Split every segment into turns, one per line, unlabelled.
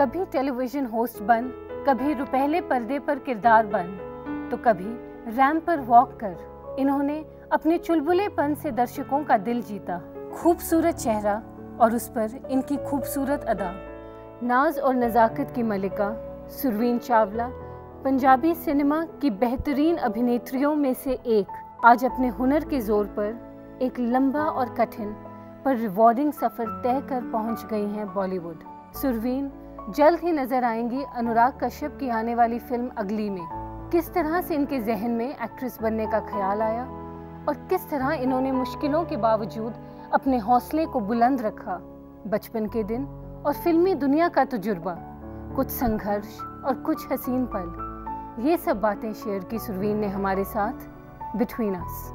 कभी television host बन, कभी रुपहले पर्दे पर किरदार बन, तो कभी रैंप पर वॉक कर इन्होंने अपने चुलबुलेपन से दर्शकों का दिल जीता। खूबसूरत चेहरा और उस पर इनकी खूबसूरत अदा। नाज और नज़ाकत की मलिका सुरवीन चावला पंजाबी सिनेमा की बेहतरीन अभिनेत्रियों में से एक, आज अपने हुनर के जोर पर एक लंबा और कठिन पर रिवॉर्डिंग सफ़र तय कर पहुंच गई हैं बॉलीवुड। सुरवीन जल्द ही नजर आएंगी अनुराग कश्यप की आने वाली फिल्म अगली में। किस तरह से इनके जहन में एक्ट्रेस बनने का ख्याल आया और किस तरह इन्होंने मुश्किलों के बावजूद अपने हौसले को बुलंद रखा। बचपन के दिन और फिल्मी दुनिया का तजुर्बा, कुछ संघर्ष और कुछ हसीन पल, ये सब बातें शेयर की सुरवीन ने हमारे साथ between us.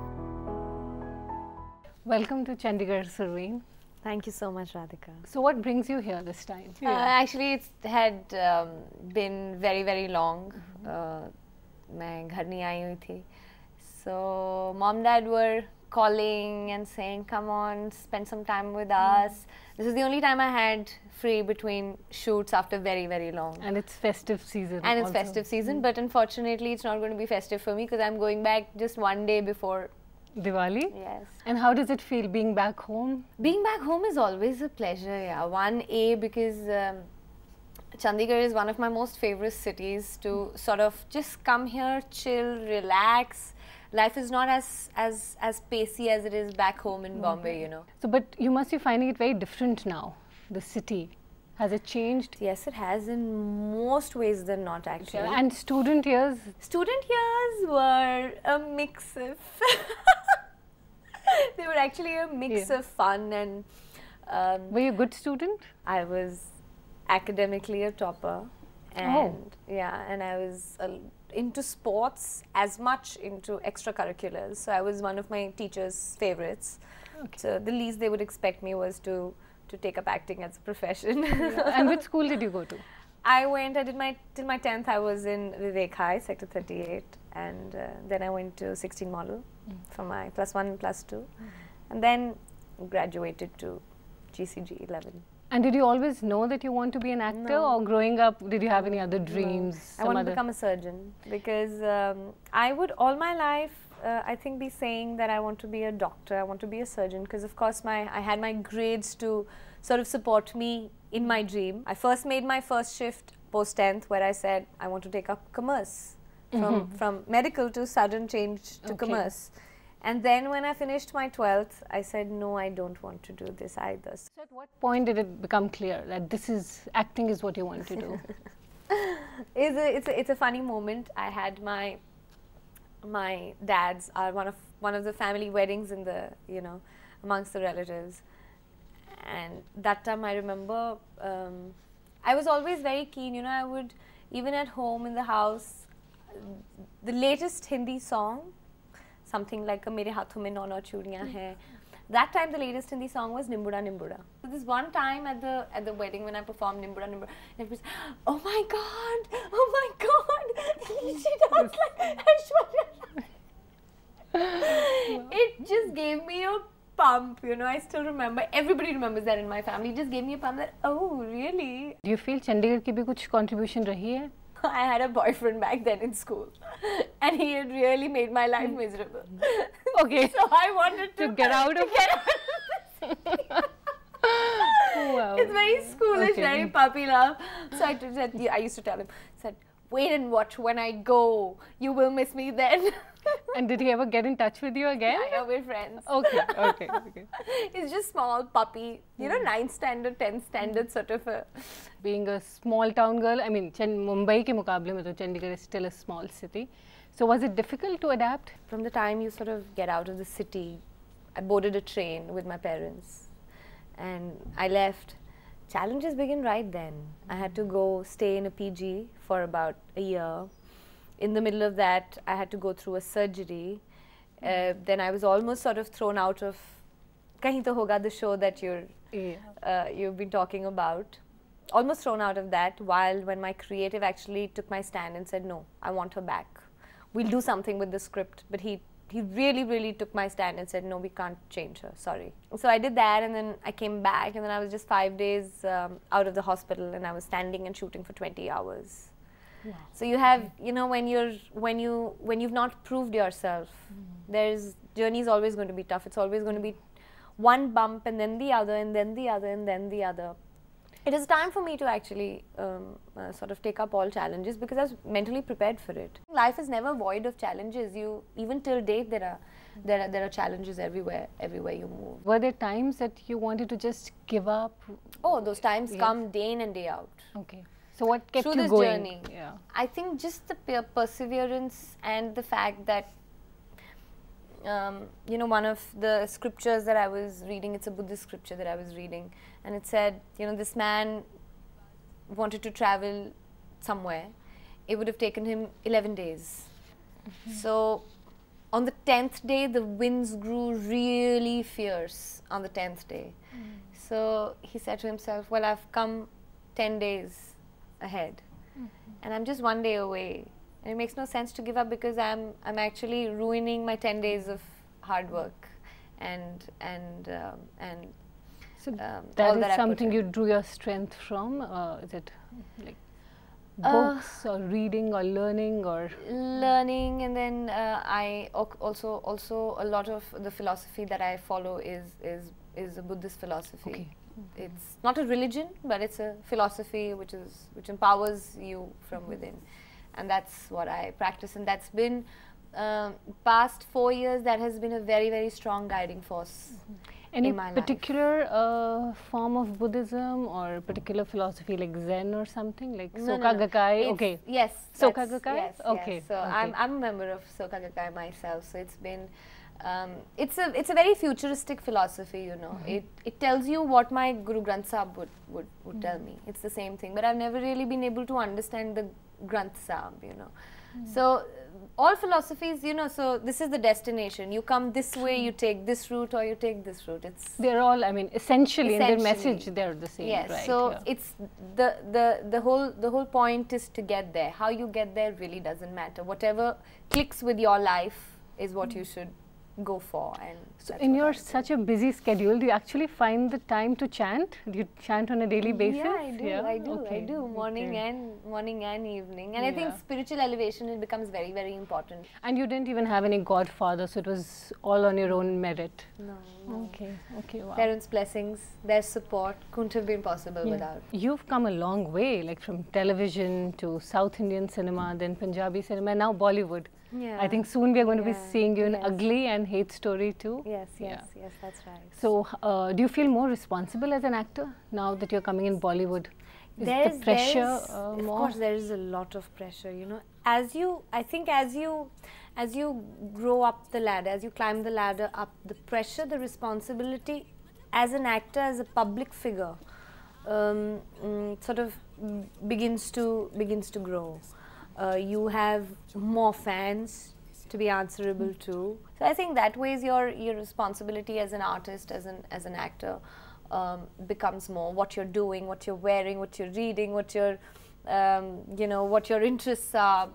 Welcome to Chandigarh Surveen.
Thank you so much, Radhika.
So what brings you here this time?
Actually, it had been very, very long. मैं घर नहीं आई हुई थी. So mom, dad were calling and saying, "Come on, spend some time with us." This is the only time I had free between shoots after very, very long.
And it's festive season.
And it's festive season, but unfortunately, it's not going to be festive for me because I'm going back just one day before
Diwali?
Yes.
And how does it feel being back home?
Being back home is always a pleasure, yeah. One, because Chandigarh is one of my most favorite cities to sort of just come here, chill, relax. Life is not as pacey as it is back home in Bombay, you know.
So, but you must be finding it very different now, the city. Has it changed?
Yes, it has in most ways than not, actually.
Okay. And student years?
Student years were a mix of they were actually a mix of fun and
were you a good student?
I was academically a topper, and and I was into sports, as much into extracurriculars, so I was one of my teachers' favorites. Okay. So the least they would expect me was to take up acting as a profession.
And which school did you go to?
I did till my 10th I was in Vivek High, Sector 38, and then I went to 16 Model for my +1 and +2, and then graduated to GCG 11.
And did you always know that you want to be an actor, or growing up did you have any other dreams?
No. I wanted to become a surgeon because I would all my life I think be saying that I want to be a doctor, I want to be a surgeon, because of course I had my grades to sort of support me in my dream. I first made my first shift post 10th where I said I want to take up commerce, from medical to sudden change to commerce. And then when I finished my 12th, I said no, I don't want to do this either.
So at what point did it become clear that acting is what you want to do?
It's a funny moment. I had my dad's one of the family weddings in the amongst the relatives, and that time I remember I was always very keen. I would, even at home in the house, the latest Hindi song, something like "Mere haathon mein 9 churiyan hai." That time the latest Hindi song was "Nimbuda-nimbuda." So this one time at the wedding when I performed "Nimbuda-nimbuda," everybody said, "Oh my God! Oh my God! She does like Aishwarya." It just gave me a pump, I still remember. Everybody remembers that in my family. It just gave me a pump that, oh, really?
Do you feel Chandigarh की भी कुछ contribution रही है?
I had a boyfriend back then in school, and he had really made my life miserable.
Okay.
So I wanted to
get out of
it.
Wow.
It's very schoolish, very puppy love. So I used to tell him, wait and watch when I go. You will miss me then.
And did he ever get in touch with you again?
Yeah, we're friends.
Okay.
It's just small puppy, 9th standard, 10th standard sort of a...
Being a small town girl, I mean, Mumbai के मुकाबले में तो Chandigarh is still a small city. So was it difficult to adapt?
From the time you sort of get out of the city, I boarded a train with my parents and I left. Challenges begin right then. I had to go stay in a PG for about a year. In the middle of that, I had to go through a surgery. Then I was almost sort of thrown out of Kahin To Hoga, the show that you've been talking about. Almost thrown out of that, when my creative actually took my stand and said, no, I want her back. We'll do something with the script. But he he really took my stand and said, no, we can't change her, sorry. So I did that, and then I came back, and then I was just 5 days out of the hospital, and I was standing and shooting for 20 hours. Wow. So you have, you know, when you've not proved yourself, there's journey is always going to be tough. It's always going to be one bump and then the other and then the other and then the other. It is time for me to actually sort of take up all challenges, because I was mentally prepared for it. Life is never void of challenges. Even till date there are challenges everywhere you move.
Were there times that you wanted to just give up?
Oh, those times come day in and day out.
Okay. So what kept
you
going?
Through this journey,
yeah.
I think just the perseverance and the fact that you know, one of the scriptures that I was reading, it's a Buddhist scripture that I was reading, and it said, you know, this man wanted to travel somewhere. It would have taken him 11 days. So on the 10th day, the winds grew really fierce on the 10th day. So he said to himself, well, I've come 10 days ahead, and I'm just 1 day away. And it makes no sense to give up, because I'm actually ruining my 10 days of hard work and
so
all
that is something you drew your strength from? Is it like books or reading or learning or?
Learning, and then I also a lot of the philosophy that I follow is a Buddhist philosophy.
Okay.
It's not a religion, but it's a philosophy which empowers you from within. And that's what I practice, and that's been past 4 years. That has been a very strong guiding force.
Any
in my
particular form of Buddhism or particular philosophy, like Zen or something, like
No,
Soka
no.
Gakkai?
It's,
okay.
Yes.
Soka Gakkai.
Yes.
Okay.
Yes. So
okay.
I'm a member of Soka Gakkai myself. So it's been it's a very futuristic philosophy. You know, it tells you what my Guru Granth Sahib would tell me. It's the same thing, but I've never really been able to understand the Granth Sahib, you know. So all philosophies, you know, so this is the destination. You come this way, you take this route, or you take this route.
They're all, I mean, essentially in their message, they're the same,
yes,
right?
so
yeah.
it's the whole point is to get there. How you get there really doesn't matter. Whatever clicks with your life is what you should go for. And
so in your such a busy schedule, do you actually find the time to chant? Do you chant on a daily basis?
Yeah, I do.
Yeah?
I do.
Okay.
I do. Morning and evening. And I think spiritual elevation, it becomes very important.
And you didn't even have any godfather, so it was all on your own merit.
No.
Okay. Okay. Wow.
Parents' blessings, their support couldn't have been possible without.
You've come a long way, like from television to South Indian cinema, then Punjabi cinema, now Bollywood.
Yeah.
I think soon we are going to be seeing you in Ugly and Hate Story too.
Yes, that's right.
So, do you feel more responsible as an actor now that you're coming in Bollywood? Is the pressure
of
more?
course, there is a lot of pressure. You know, I think as you grow up the ladder, as you climb the ladder up, the pressure, the responsibility as an actor, as a public figure, sort of begins to grow. You have more fans to be answerable to. So I think that way your responsibility as an artist, as an actor, becomes more. What you're doing, what you're wearing, what you're reading, what your you know, what your interests are.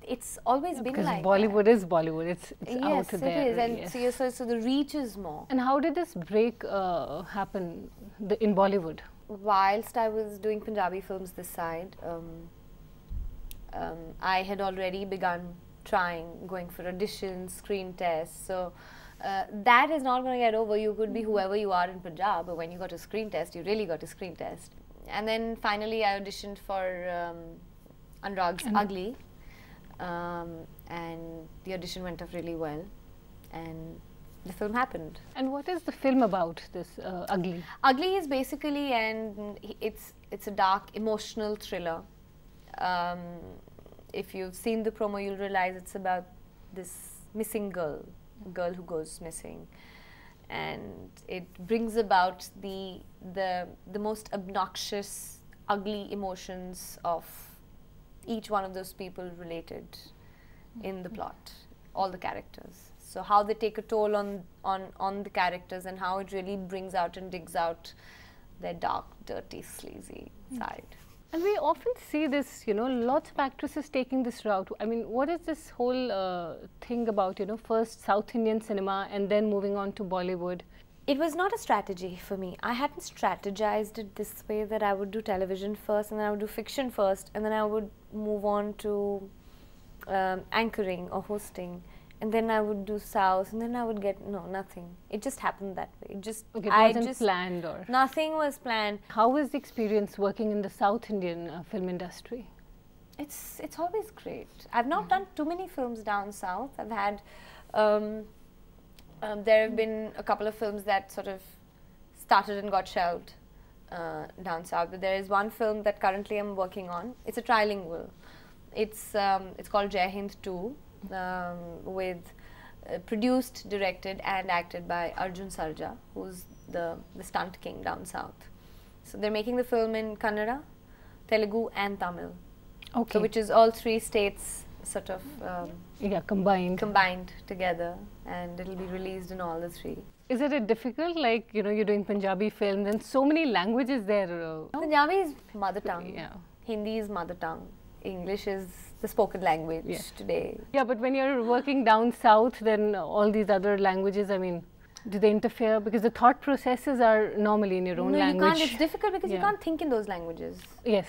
It's always been
because
like
Bollywood
that.
is Bollywood. It's out there.
Yes, it is, and
yes.
so the reach is more.
And how did this break happen in Bollywood?
Whilst I was doing Punjabi films this side, I had already begun going for auditions, screen tests. So that is not going to get over. You could be whoever you are in Punjab, but when you got a screen test, you really got a screen test. And then finally I auditioned for Anurag's Ugly, and the audition went off really well, and the film happened.
And what is the film about, this Ugly?
Ugly is basically, and it's a dark, emotional thriller. If you've seen the promo, you'll realize it's about this missing girl, a girl who goes missing, and it brings about the most obnoxious, ugly emotions of each one of those people related in the plot, all the characters. So how they take a toll on the characters, and how it really brings out and digs out their dark, dirty, sleazy side.
And we often see this, you know, lots of actresses taking this route. I mean, what is this whole thing about, you know, first South Indian cinema and then moving on to Bollywood?
It was not a strategy for me. I hadn't strategized it this way, that I would do television first and then I would do fiction first and then I would move on to anchoring or hosting. And then I would do South, and then I would get, no, nothing. It just happened that way. It just,
okay, it wasn't planned or?
Nothing was planned.
How was the experience working in the South Indian film industry?
It's always great. I've not done too many films down South. I've had, there have been a couple of films that sort of started and got shelved down South. But there is one film that currently I'm working on. It's a trilingual. It's called Jai Hind 2. With produced, directed and acted by Arjun Sarja, who's the stunt king down south. So they're making the film in Kannada, Telugu and Tamil.
Okay.
So which is all three states sort of combined together, and it'll be released in all the three.
Is it difficult, like, you know, you're doing Punjabi films and so many languages there?
Punjabi is mother tongue,
yeah.
Hindi is mother tongue, English is the spoken language today.
Yeah, but when you're working down south, then all these other languages, I mean, do they interfere? Because the thought processes are normally in your own language.
No, you can't. It's difficult because you can't think in those languages.
Yes.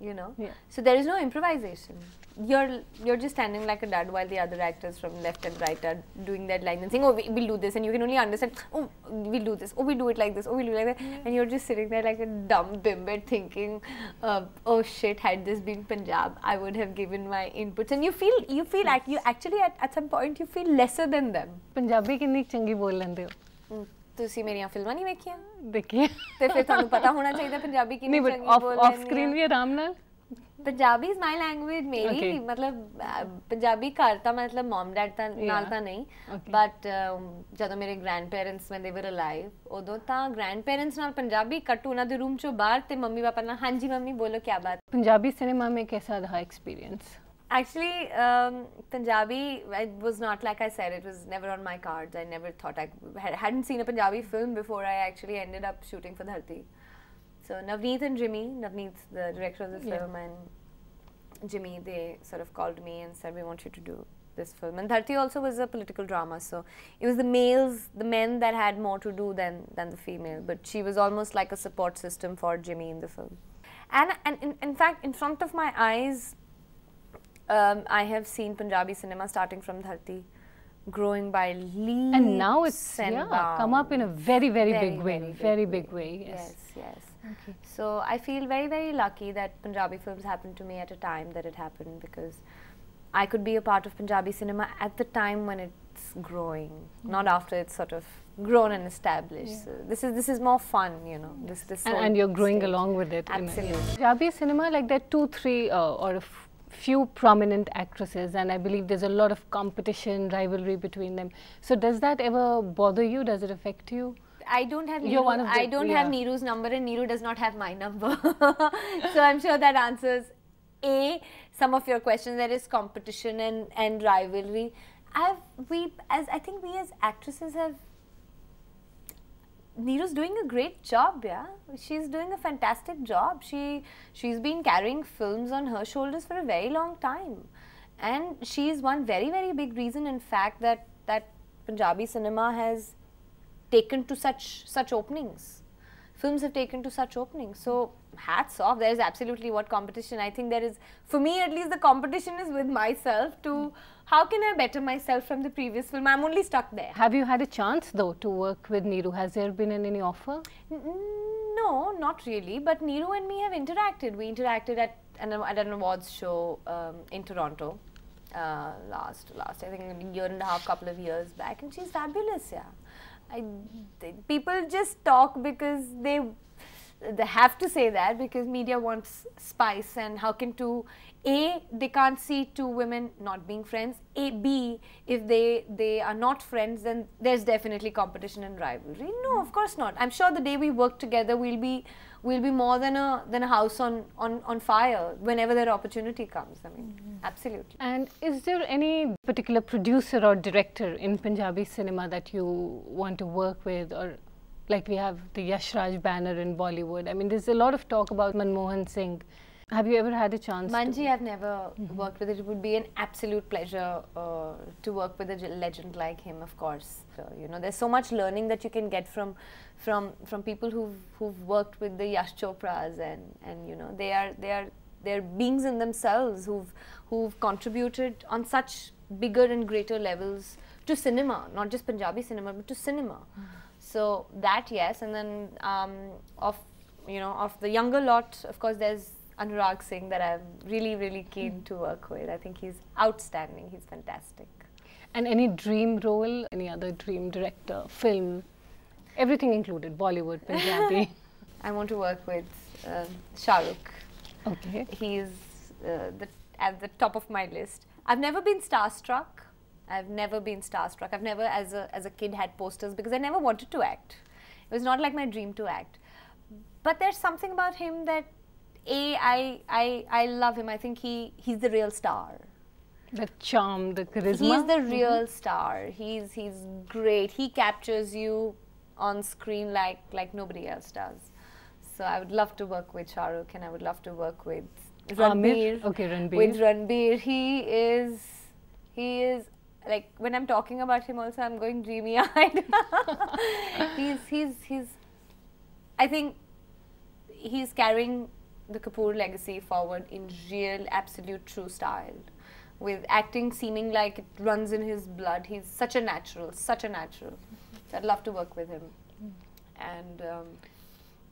You know?
Yeah.
So there is no improvisation. You're just standing like a dud while the other actors from left and right are doing that line and saying, oh, we'll do this, and you can only understand, oh, we'll do this, oh, we'll do it like this, oh, we'll do it like that, and you're just sitting there like a dumb bimber thinking, oh shit, had this been Punjab, I would have given my inputs, and you feel like you actually at some point you feel lesser than them.
Punjabi कितनी चंगी बोल लेंदे हो?
ਤੁਸੀਂ ਮੇਰੀਆਂ ਫਿਲਮਾਂ ਨਹੀਂ ਵੇਖੀਆਂ?
देखिए
ਤੇ ਫਿਰ ਤੁਹਾਨੂੰ ਪਤਾ ਹੋਣਾ ਚਾਹੀਦਾ ਪੰਜਾਬੀ ਕਿੰਨੀ ਚੰਗੀ ਬੋਲ ਲੈਂਦੀ
ਹੈ। off screen ਵੀ ਆਰਾਮ ਨਾਲ?
Punjabi is my language, ਮੇਰੀ ਮਤਲਬ ਪੰਜਾਬੀ ਘਰ ਤਾਂ ਮਤਲਬ ਮਮ ਡੈਡ ਤਾਂ ਨਾਲ ਤਾਂ ਨਹੀਂ, ਬਟ ਜਦੋਂ ਮੇਰੇ grandparents when they were alive, ਉਦੋਂ ਤਾਂ grandparents ਨਾਲ ਪੰਜਾਬੀ ਕੱਟੂ ਉਹਨਾਂ ਦੇ ਰੂਮ ਚੋਂ ਬਾਹਰ ਤੇ ਮੰਮੀ ਪਾਪਾ ਨਾਲ ਹਾਂਜੀ ਮੰਮੀ ਬੋਲੋ ਕੀ ਬਾਤ।
ਪੰਜਾਬੀ ਸਿਨੇਮਾ में कैसा रहा experience?
Actually, Punjabi, it was not like I said, it was never on my cards. I never thought I hadn't seen a Punjabi film before I actually ended up shooting for Dharti. So Navneet and Jimmy, Navneet, the director of the film, and Jimmy, they sort of called me and said, we want you to do this film. And Dharti also was a political drama, so it was the men that had more to do than the female. But she was almost like a support system for Jimmy in the film. And in fact, in front of my eyes, I have seen Punjabi cinema starting from Dharti, growing by leaps
and now it's
bounds.
Come up in a very big way, very big way.
Yes. Okay. So I feel very lucky that Punjabi films happened to me at a time that it happened, because I could be a part of Punjabi cinema at the time when it's growing, not after it's sort of grown and established. So this is more fun, you know. This
and you're growing along with it.
Absolutely.
Punjabi cinema, like there are 2, 3 or a few prominent actresses, and I believe there's a lot of competition, rivalry between them. So does that ever bother you? Does it affect you?
I don't have have Neeru's number, and Neeru does not have my number. So I'm sure that answers some of your questions. There is competition and rivalry. I think we as actresses have. Neeru's doing a great job, yeah. She's doing a fantastic job. She's been carrying films on her shoulders for a very long time, and she's one very big reason, in fact, that Punjabi cinema has taken to such openings. Films have taken to such openings. So hats off. There is absolutely what competition. I think there is, for me at least, the competition is with myself to. How can I better myself from the previous film? I'm only stuck there. Have
you had a chance though to work with Neeru? Has there been any offer?
No, not really. But Neeru and me have interacted. We interacted at an awards show in Toronto last I think a year and a half, couple of years back, and she's fabulous. Yeah, people just talk because they have to say that because media wants spice, and how can they can't see two women not being friends. B, if they are not friends, then there's definitely competition and rivalry. No, of course not. I'm sure the day we work together, we'll be more than a house on fire whenever that opportunity comes. I mean, absolutely.
And is there any particular producer or director in Punjabi cinema that you want to work with, or like we have the Yash Raj banner in Bollywood? I mean, there's a lot of talk about Manmohan Singh. Have you ever had a chance?
Manji, I've never worked with it. It would be an absolute pleasure to work with a legend like him, of course. So, you know, there's so much learning that you can get from people who've worked with the Yash Chopras, and you know, they're beings in themselves who've contributed on such bigger and greater levels to cinema, not just Punjabi cinema, but to cinema. So that, yes. And then of the younger lot, of course, there's Anurag Singh that I'm really keen to work with. I think he's outstanding. He's fantastic.
And any dream role, any other dream director, film, everything included, Bollywood, Punjabi?
I want to work with Shah Rukh.
Okay.
He's at the top of my list. I've never been starstruck. I've never, as a kid, had posters because I never wanted to act. It was not like my dream to act. But there's something about him that, I love him. I think he's the real star.
The charm, the charisma.
He's the real star. He's great. He captures you on screen like nobody else does. So I would love to work with Shah Rukh, and I would love to work with Ranbir.
Okay, Ranbir.
With Ranbir, he is like, when I'm talking about him also, I'm going dreamy-eyed. I think he's carrying the Kapoor legacy forward in real, absolute, true style, with acting seeming like it runs in his blood. He's such a natural. So I'd love to work with him. And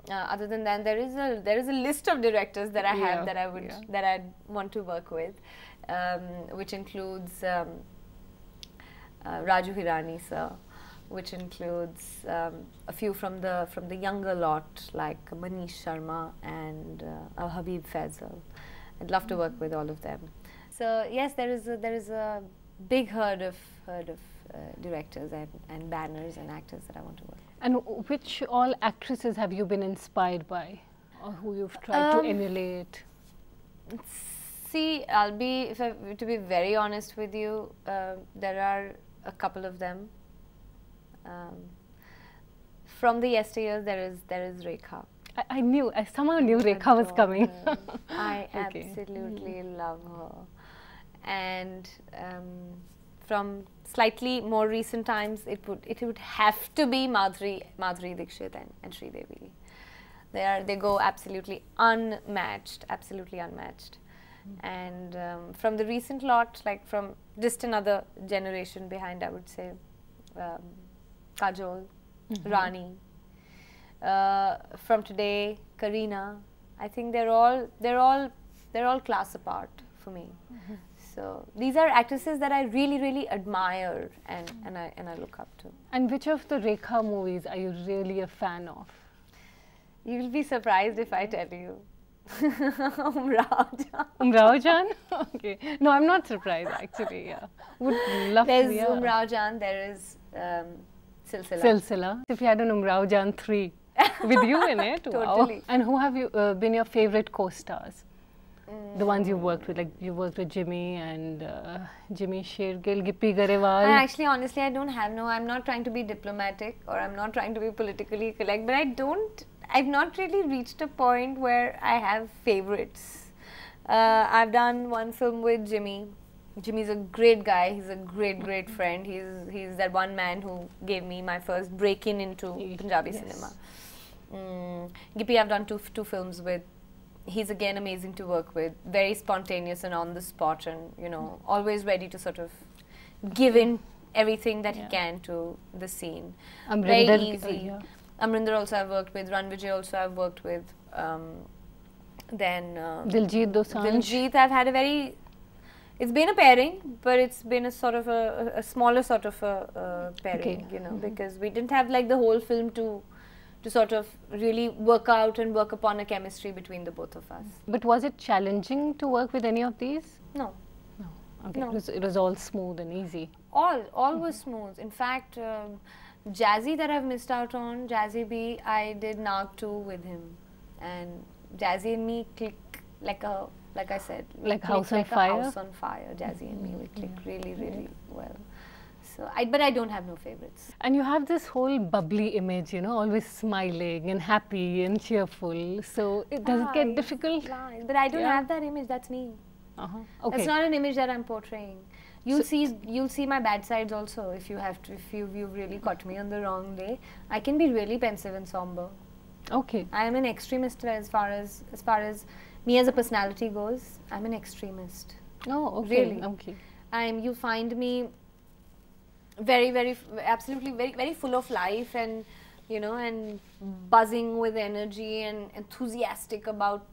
other than that, there is a list of directors that I have that I'd want to work with, which includes Raju Hirani sir, which includes a few from the younger lot like Manish Sharma and Habib Faisal. I'd love to work with all of them. So yes, there is a big herd of directors and banners and actors that I want to work with.
And which all actresses have you been inspired by, or who you've tried to emulate?
See, to be very honest with you, there are a couple of them. From the yesteryears, there is Rekha.
I somehow knew Rekha was coming.
I absolutely love her. And from slightly more recent times, it would have to be Madhuri Dixit and Sridevi. They go absolutely unmatched. And from the recent lot, like from just another generation behind, I would say Kajol, Rani. From today, Kareena. I think they're all class apart for me. So these are actresses that I really admire and I look up to.
And which of the Rekha movies are you really a fan of?
You will be surprised if I tell you. Umrao Jaan.
Umrao Jaan? Okay. No, I'm not surprised actually. Yeah. Would love
There's
to. There's
Umrao Jaan. There is
Silsila. If you had an Umrao Jaan 3 with you in it,
totally.
Wow. And who have you been your favorite co-stars? The ones you worked with, like you worked with Jimmy and Jimmy Shergill, Gippy Garewal.
Actually, honestly, I don't have I'm not trying to be diplomatic or I'm not trying to be politically correct, but I've not really reached a point where I have favorites. I've done one film with Jimmy. Jimmy's a great guy. He's a great friend. He's that one man who gave me my first break-in into Punjabi cinema. Gippy, I've done two films with. He's again amazing to work with. Very spontaneous and on the spot, and you know, always ready to sort of give in everything that he can to the scene. Very easy. Amrinder also I've worked with. Ranvijay also I've worked with. Then
Diljit Dosanjh.
Diljit, I've had a very. It's been a pairing, but it's been a sort of a smaller sort of a pairing, you know, because we didn't have like the whole film to sort of really work out and work upon a chemistry between the both of us.
But was it challenging to work with any of these?
No.
No. Okay. No. It was all smooth and easy.
All was smooth. In fact, Jazzy that I've missed out on, Jazzy B, I did Nag 2 with him, and Jazzy and me click like I said,
like house on fire.
House on fire. Jazzy and me, we click really well. So, but I don't have no favorites.
And you have this whole bubbly image, you know, always smiling and happy and cheerful. So does it get difficult?
Lies. But I don't have that image. That's me.
Okay.
That's not an image that I'm portraying. You'll see my bad sides also if you have to. If you've really caught me on the wrong day, I can be really pensive and somber.
Okay.
I am an extremist as far as me as a personality goes. I'm an extremist.
Oh, okay.
Really.
Okay.
You find me absolutely very full of life, and you know, and buzzing with energy and enthusiastic about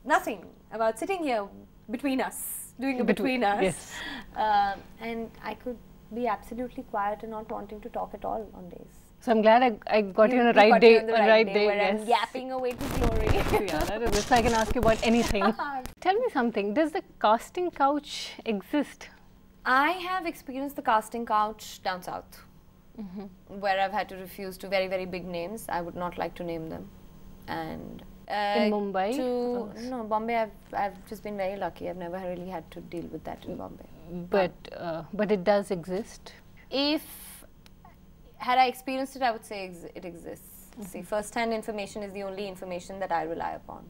nothing, about sitting here between us, doing a between us.
Yes.
And I could be absolutely quiet and not wanting to talk at all on days.
So I'm glad I got you on a right day.
Where
Yes.
I'm yapping away to glory.
Yeah, that is it. So I can ask you about anything. Tell me something. Does the casting couch exist?
I have experienced the casting couch down south, where I've had to refuse to very big names. I would not like to name them. And
in Mumbai?
No, Bombay. I've just been very lucky. I've never really had to deal with that in Bombay.
But it does exist.
Had I experienced it, I would say it exists. See, first-hand information is the only information that I rely upon.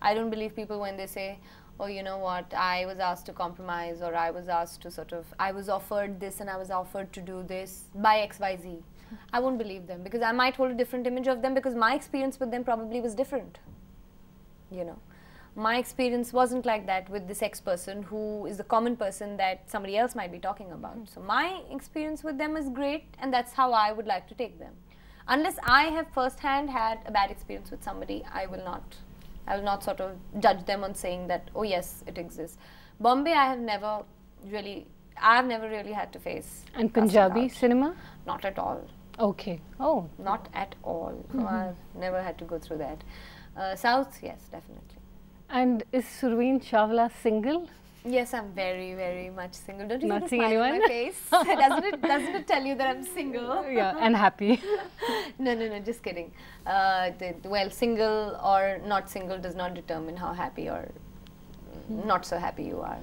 I don't believe people when they say, oh, you know what, I was asked to compromise, or I was asked to I was offered this and I was offered to do this by XYZ. I won't believe them, because I might hold a different image of them, because my experience with them probably was different. You know, my experience wasn't like that with this ex-person who is the common person that somebody else might be talking about. So my experience with them is great, and that's how I would like to take them. Unless I have first-hand had a bad experience with somebody, I will not sort of judge them on saying that, oh yes, it exists. Bombay, I have never really had to face.
And Punjabi cinema?
Not at all.
Okay. Oh.
Not at all. So I've never had to go through that. South, yes, definitely.
And is Surveen Chawla single?
Yes, I'm very much single. Don't you
Not
see the smile on my face? doesn't it tell you that I'm single?
Yeah, and happy.
No, just kidding. Well, single or not single does not determine how happy or not so happy you are.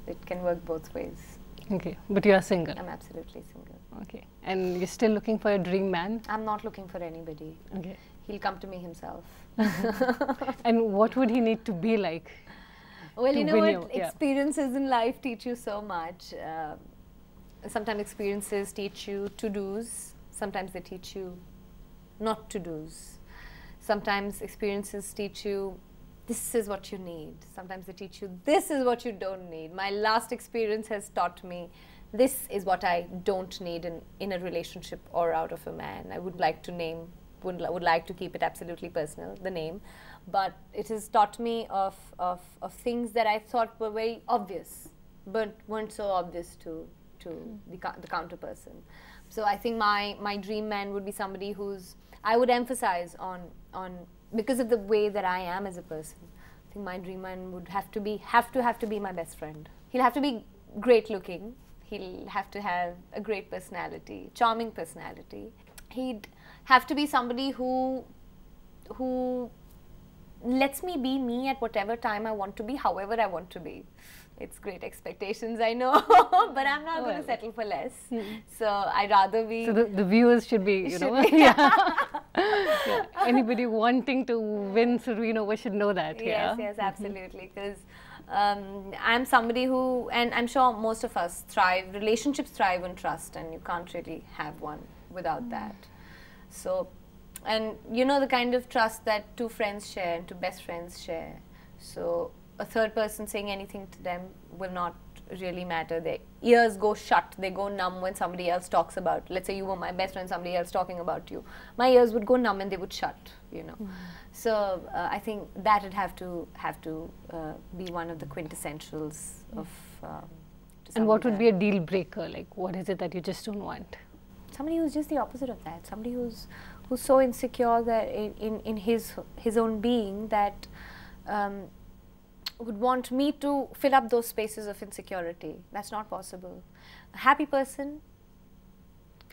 It can work both ways.
Okay, but you are single.
I'm absolutely single.
Okay, and you're still looking for a dream man?
I'm not looking for anybody.
Okay.
He'll come to me himself.
And what would he need to be like?
Well, you know what? Experiences in life teach you so much. Sometimes experiences teach you to-dos. Sometimes they teach you not to-dos. Sometimes experiences teach you this is what you need. Sometimes they teach you this is what you don't need. My last experience has taught me this is what I don't need in a relationship or out of a man. I would like to name, would like to keep it absolutely personal, the name. But it has taught me of things that I thought were very obvious, but weren't so obvious to the counter person. So I think my dream man would be somebody who's, I would emphasize on because of the way that I am as a person. I think my dream man would have to be my best friend. He'll have to be great looking. He'll have to have a great personality, charming personality. He'd have to be somebody who lets me be me at whatever time I want to be, however I want to be. It's great expectations, I know, but I'm not going to settle for less. So I'd rather be...
So the viewers should be, you know, yeah. Anybody wanting to win Surveen over should know that.
Yes, absolutely. Because I'm somebody who, and I'm sure most of us thrive, relationships thrive on trust, and you can't really have one without that. So, and you know the kind of trust that two friends share and two best friends share. So a third person saying anything to them will not really matter. Their ears go shut, they go numb when somebody else talks about, let's say you were my best friend, somebody else talking about you. My ears would go numb and they would shut, you know. So I think that would have to be one of the quintessentials of
and what would be a deal breaker? Like, what is it that you just don't want?
Somebody who's just the opposite of that. Somebody who's so insecure that in his own being that would want me to fill up those spaces of insecurity. That's not possible. A happy person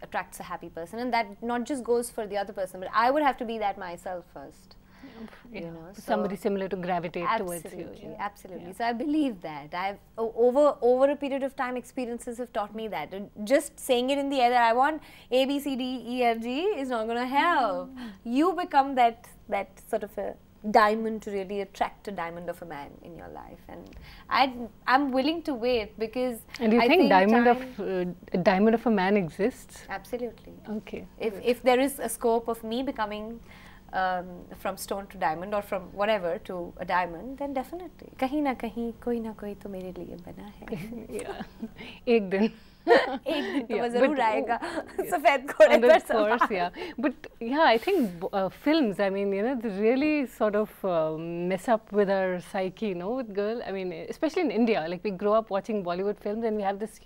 attracts a happy person, and that not just goes for the other person, but I would have to be that myself first.
You know, somebody similar to gravitate towards you.
Absolutely. So I believe that. I've over a period of time, experiences have taught me that. Just saying it in the air that I want A, B, C, D, E, F, G is not going to help. You become that sort of a diamond to really attract a diamond of a man in your life, and I'm willing to wait, because
and do you think a diamond of a man exists?
Absolutely.
Okay.
If there is a scope of me becoming from stone to diamond, or from whatever to a diamond, then definitely kahin na koi to mere liye bana hai.
Yeah. Ek din.
एक दिन तो ज़रूर आएगा सफ़ेद घोड़े पर सवार.
Of course, yeah. But yeah, I think films, I mean, you know, they really sort of mess up with our psyche, you know, with girl. I mean, especially in India, like we grow up watching Bollywood films and we have this,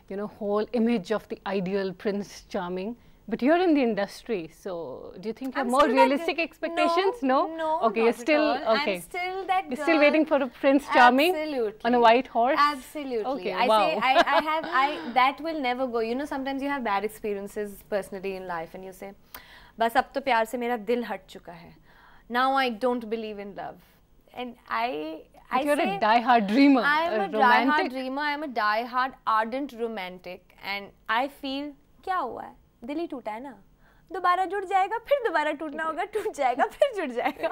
you know, whole image of the ideal Prince Charming. But you're in the industry, so do you think you have more realistic expectations?
No.
Okay, you're still okay.
I'm still that girl.
You're still waiting for a Prince Charming.
Absolutely.
On a white horse.
Absolutely.
Okay,
I that will never go. You know, sometimes you have bad experiences personally in life, and you say, "बस अब तो प्यार से मेरा दिल हट चुका है. Now I don't believe in love." And
you're a die-hard dreamer.
I am a die-hard dreamer. I am a die-hard ardent romantic, and I feel क्या हुआ है? दिल ही टूटा है ना, दोबारा जुड़ जाएगा, फिर दोबारा टूटना होगा, टूट जाएगा, फिर जुड़ जाएगा.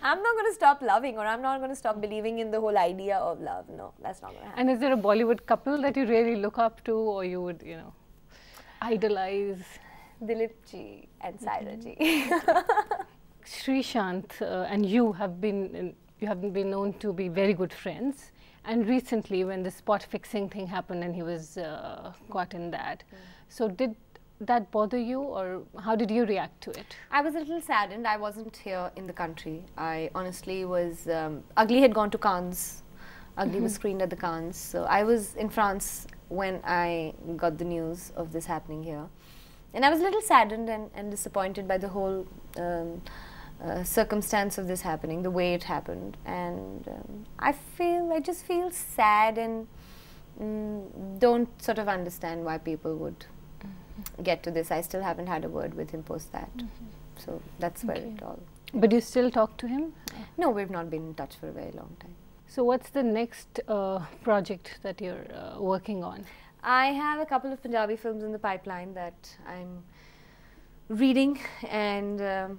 I'm not going to stop loving, or I'm not going to stop believing in the whole idea of love. No, that's not going to happen.
And is there a Bollywood couple that you really look up to, or you would, you know, idolize?
Dilip ji and Saira ji.
Srishant and you have been known to be very good friends. And recently, when the spot fixing thing happened and he was caught in that, so did that bother you, or how did you react to it?
I was a little saddened. I wasn't here in the country. I honestly was. Ugly had gone to Cannes. Ugly was screened at the Cannes. So I was in France when I got the news of this happening here, and I was a little saddened and disappointed by the whole circumstance of this happening, the way it happened, and I just feel sad and don't sort of understand why people would get to this. I still haven't had a word with him post that, so that's where it all.
But you still talk to him?
No, we've not been in touch for a very long time.
So what's the next project that you're working on?
I have a couple of Punjabi films in the pipeline that I'm reading and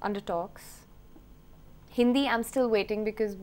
under talks. Hindi, I'm still waiting, because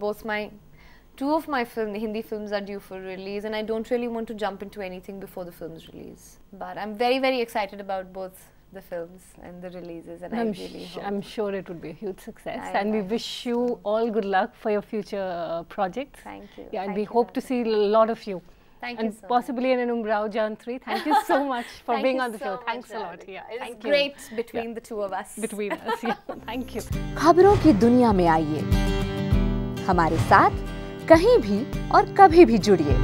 two of my Hindi films are due for release, and I don't really want to jump into anything before the film's release. But I'm very, very excited about both the films and the releases, and I'm
sure it would be a huge success, and we wish you all good luck for your future projects.
Thank you.
Yeah, and we hope to see a lot of you.
Thank you. And
possibly in Umrao Jan 3. Thank you so much for being on the show. Thanks a lot. Yeah,
it's great between the two of us.
Between us, yeah. Thank you.
खबरों की दुनिया में आइए, हमारे साथ कहीं भी और कभी भी जुड़िए.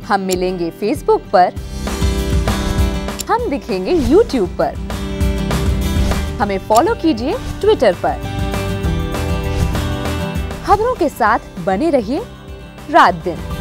हम मिलेंगे फेसबुक पर, हम दिखेंगे यूट्यूब पर, हमें फॉलो कीजिए ट्विटर पर. खबरों के साथ बने रहिए रात दिन.